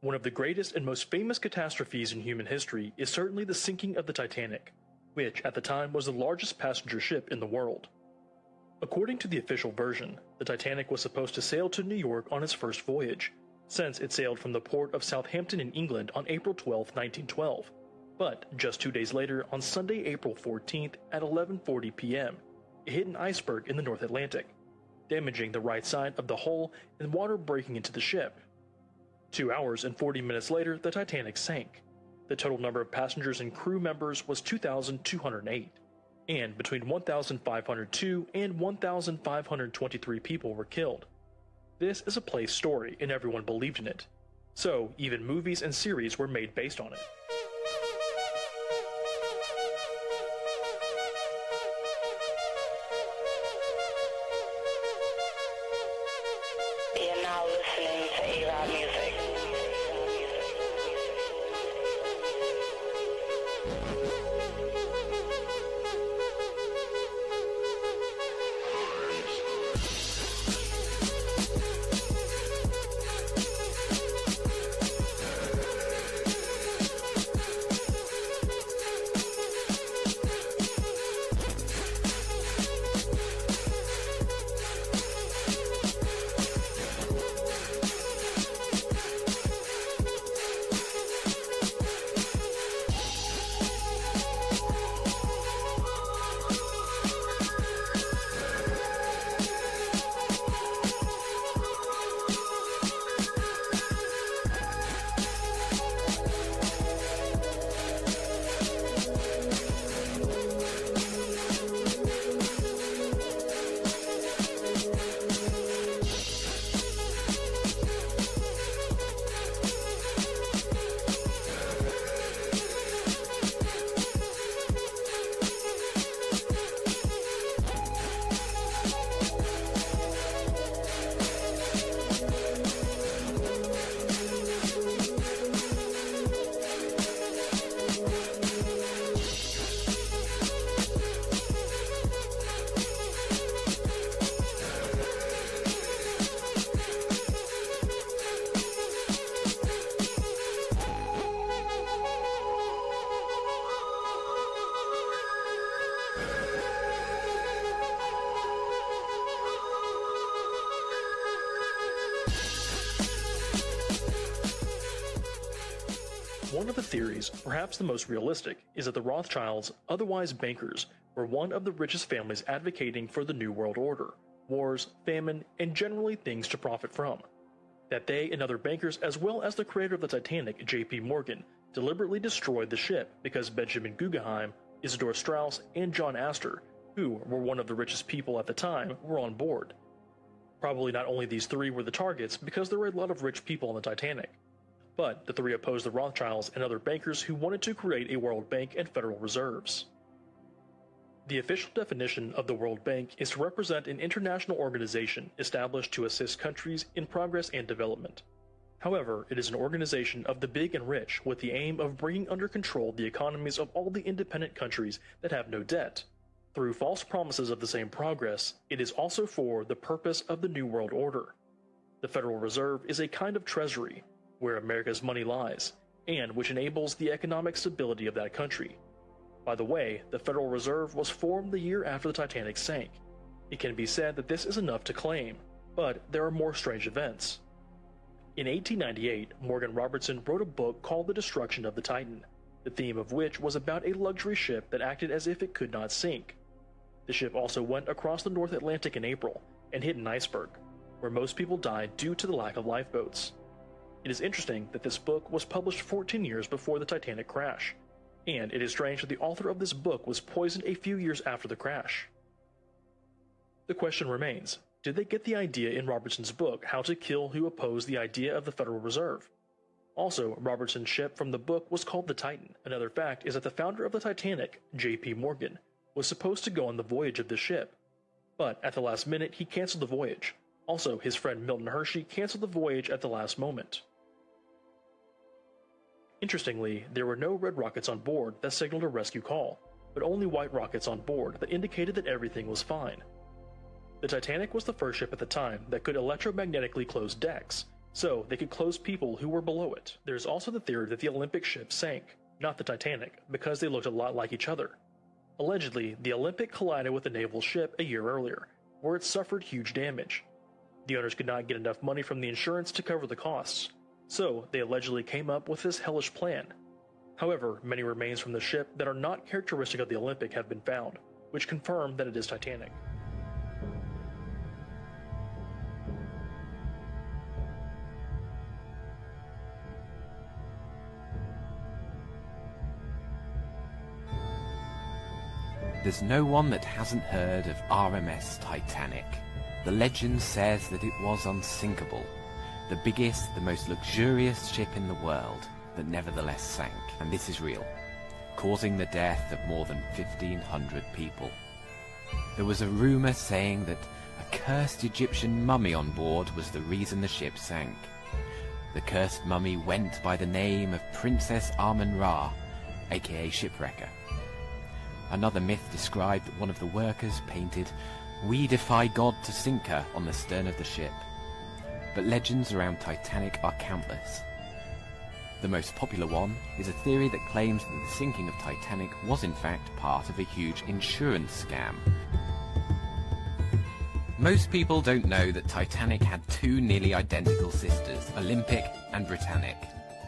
One of the greatest and most famous catastrophes in human history is certainly the sinking of the Titanic, which at the time was the largest passenger ship in the world. According to the official version, the Titanic was supposed to sail to New York on its first voyage, since it sailed from the port of Southampton in England on April 12, 1912. But just 2 days later, on Sunday, April 14th at 11:40 p.m., it hit an iceberg in the North Atlantic, damaging the right side of the hull and water breaking into the ship. 2 hours and 40 minutes later, the Titanic sank. The total number of passengers and crew members was 2,208, and between 1,502 and 1,523 people were killed. This is a place story, and everyone believed in it. So, even movies and series were made based on it. You're now listening to A-Rod Music. One of the theories, perhaps the most realistic, is that the Rothschilds, otherwise bankers, were one of the richest families advocating for the New World Order, wars, famine, and generally things to profit from. That they and other bankers, as well as the creator of the Titanic, J.P. Morgan, deliberately destroyed the ship because Benjamin Guggenheim, Isidor Straus, and John Astor, who were one of the richest people at the time, were on board. Probably not only these three were the targets because there were a lot of rich people on the Titanic, but the three opposed the Rothschilds and other bankers who wanted to create a World Bank and Federal Reserves. The official definition of the World Bank is to represent an international organization established to assist countries in progress and development. However, it is an organization of the big and rich with the aim of bringing under control the economies of all the independent countries that have no debt. Through false promises of the same progress, it is also for the purpose of the New World Order. The Federal Reserve is a kind of treasury, where America's money lies, and which enables the economic stability of that country. By the way, the Federal Reserve was formed the year after the Titanic sank. It can be said that this is enough to claim, but there are more strange events. In 1898, Morgan Robertson wrote a book called The Destruction of the Titan, the theme of which was about a luxury ship that acted as if it could not sink. The ship also went across the North Atlantic in April and hit an iceberg, where most people died due to the lack of lifeboats. It is interesting that this book was published 14 years before the Titanic crash, and it is strange that the author of this book was poisoned a few years after the crash. The question remains, did they get the idea in Robertson's book how to kill who opposed the idea of the Federal Reserve? Also, Robertson's ship from the book was called the Titan. Another fact is that the founder of the Titanic, J.P. Morgan, was supposed to go on the voyage of the ship, but at the last minute he canceled the voyage. Also, his friend Milton Hershey canceled the voyage at the last moment. Interestingly, there were no red rockets on board that signaled a rescue call, but only white rockets on board that indicated that everything was fine. The Titanic was the first ship at the time that could electromagnetically close decks, so they could close people who were below it. There's also the theory that the Olympic ship sank, not the Titanic, because they looked a lot like each other. Allegedly, the Olympic collided with a naval ship a year earlier, where it suffered huge damage. The owners could not get enough money from the insurance to cover the costs, so they allegedly came up with this hellish plan. However, many remains from the ship that are not characteristic of the Olympic have been found, which confirm that it is Titanic. There's no one that hasn't heard of RMS Titanic. The legend says that it was unsinkable, the biggest, the most luxurious ship in the world, that nevertheless sank, and this is real, causing the death of more than 1,500 people. There was a rumour saying that a cursed Egyptian mummy on board was the reason the ship sank. The cursed mummy went by the name of Princess Amun-Ra, aka Shipwrecker. Another myth described that one of the workers painted, "We defy God to sink her," on the stern of the ship. But legends around Titanic are countless. The most popular one is a theory that claims that the sinking of Titanic was in fact part of a huge insurance scam. Most people don't know that Titanic had two nearly identical sisters, Olympic and Britannic.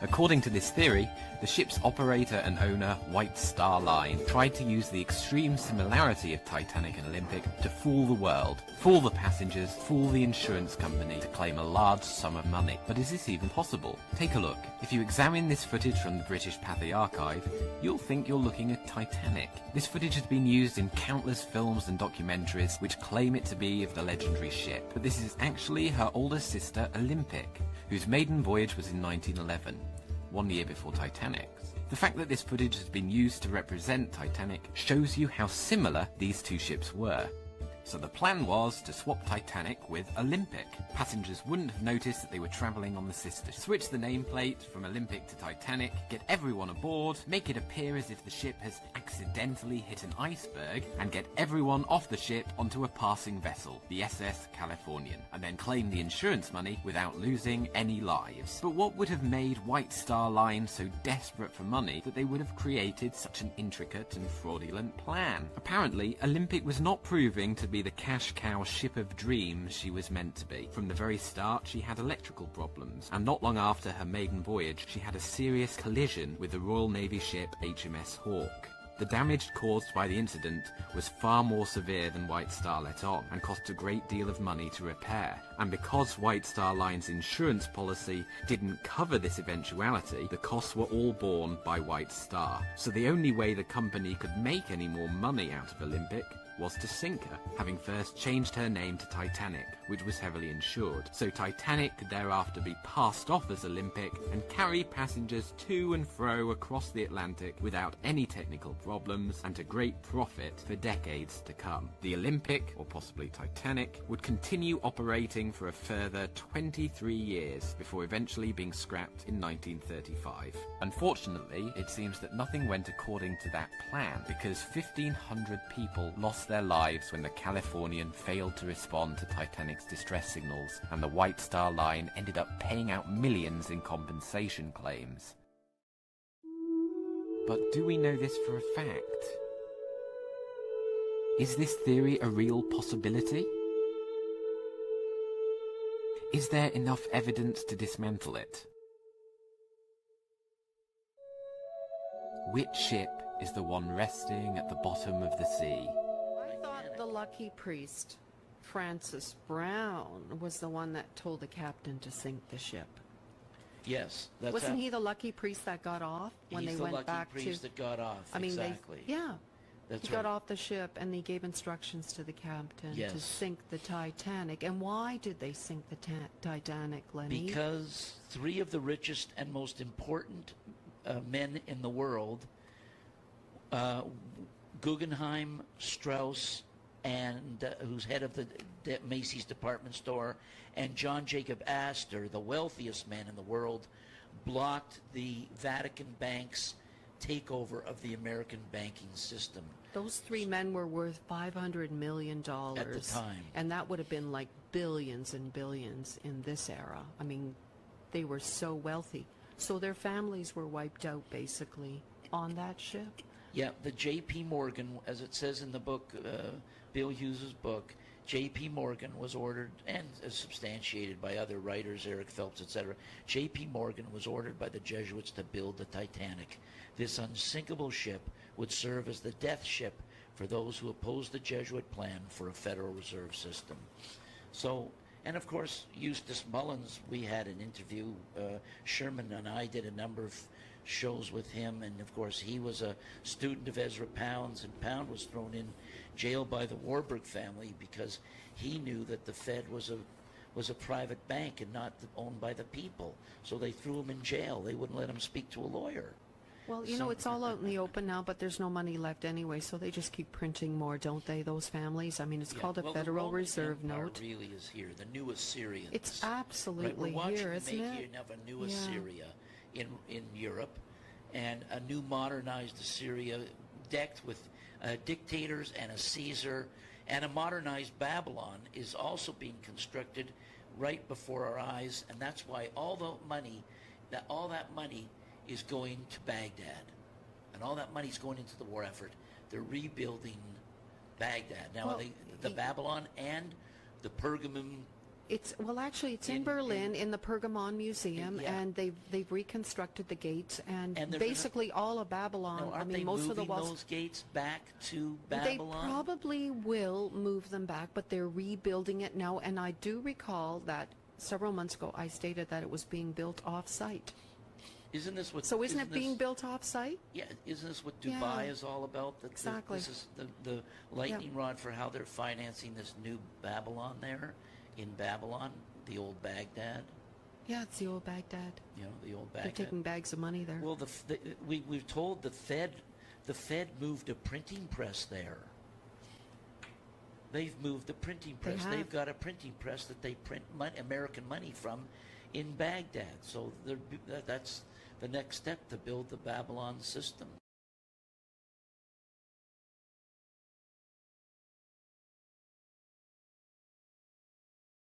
According to this theory, the ship's operator and owner, White Star Line, tried to use the extreme similarity of Titanic and Olympic to fool the world, fool the passengers, fool the insurance company to claim a large sum of money. But is this even possible? Take a look. If you examine this footage from the British Pathy Archive, you'll think you're looking at Titanic. This footage has been used in countless films and documentaries which claim it to be of the legendary ship. But this is actually her older sister, Olympic, whose maiden voyage was in 1911. 1 year before Titanic's. The fact that this footage has been used to represent Titanic shows you how similar these two ships were. So the plan was to swap Titanic with Olympic. Passengers wouldn't have noticed that they were travelling on the sister. Switch the nameplate from Olympic to Titanic, get everyone aboard, make it appear as if the ship has accidentally hit an iceberg, and get everyone off the ship onto a passing vessel, the SS Californian, and then claim the insurance money without losing any lives. But what would have made White Star Line so desperate for money that they would have created such an intricate and fraudulent plan? Apparently, Olympic was not proving to be the cash cow ship of dreams she was meant to be. From the very start, she had electrical problems, and not long after her maiden voyage, she had a serious collision with the Royal Navy ship HMS Hawke. The damage caused by the incident was far more severe than White Star let on, and cost a great deal of money to repair. And because White Star Line's insurance policy didn't cover this eventuality, the costs were all borne by White Star. So the only way the company could make any more money out of Olympic was to sink her, having first changed her name to Titanic, which was heavily insured. So Titanic could thereafter be passed off as Olympic and carry passengers to and fro across the Atlantic without any technical problems and to great profit for decades to come. The Olympic, or possibly Titanic, would continue operating for a further 23 years before eventually being scrapped in 1935. Unfortunately, it seems that nothing went according to that plan, because 1,500 people lost their lives when the Californian failed to respond to Titanic's distress signals, and the White Star Line ended up paying out millions in compensation claims. But do we know this for a fact? Is this theory a real possibility? Is there enough evidence to dismantle it? Which ship is the one resting at the bottom of the sea? The lucky priest, Francis Brown, was the one that told the captain to sink the ship. Yes, that's Wasn't he the lucky priest that got off when he's they went the lucky back priest to? that got off. I mean, exactly. That's he right. got off the ship and he gave instructions to the captain to Yes. sink the Titanic. And why did they sink the Titanic, Lenny? Because three of the richest and most important men in the world, Guggenheim, Strauss, and who's head of the Macy's department store, and John Jacob Astor, the wealthiest man in the world, blocked the Vatican Bank's takeover of the American banking system. Those three men were worth $500 million At the time. and that would have been like billions and billions in this era. I mean, They were so wealthy. So their families were wiped out, basically, on that ship. Yeah, the J.P. Morgan, as it says in the book, Bill Hughes's book, J.P. Morgan was ordered, and is substantiated by other writers, Eric Phelps, etc. J.P. Morgan was ordered by the Jesuits to build the Titanic. This unsinkable ship would serve as the death ship for those who opposed the Jesuit plan for a Federal Reserve System. So, and of course, Eustace Mullins, we had an interview. Sherman and I did a number of shows with him, and of course he was a student of Ezra Pound's, and Pound was thrown in jail by the Warburg family because he knew that the Fed was a private bank and not owned by the people. So they threw him in jail. They wouldn't let him speak to a lawyer. Well, you know, it's all out in the open now, but there's no money left anyway, so they just keep printing more, don't they, those families? I mean, it's called a Federal Reserve note. Really is here, the new Assyrians. It's absolutely here, isn't it? We're watching the making of a new Assyria in Europe, and a new modernized Assyria decked with dictators and a Caesar, and a modernized Babylon is also being constructed right before our eyes, and that's why all that money is going to Baghdad, and all that money is going into the war effort. They're rebuilding Baghdad now. Well, the Babylon and the Pergamum. It's in Berlin in the Pergamon Museum, and they've reconstructed the gates, and basically all of Babylon. Now, I mean, most of the walls. Those gates back to Babylon? They probably will move them back, but they're rebuilding it now. And I do recall that several months ago I stated that it was being built off-site. Isn't this what? So isn't it being built off-site? Yeah, isn't this what Dubai is all about? Exactly. This is the lightning rod for how they're financing this new Babylon there in Babylon, the old Baghdad. Yeah, it's the old Baghdad. You know, the old Baghdad. They're taking bags of money there. Well, we're told the Fed moved a printing press there. They've moved the printing press. They've got a printing press that they print American money from in Baghdad. So that's the next step to build the Babylon system.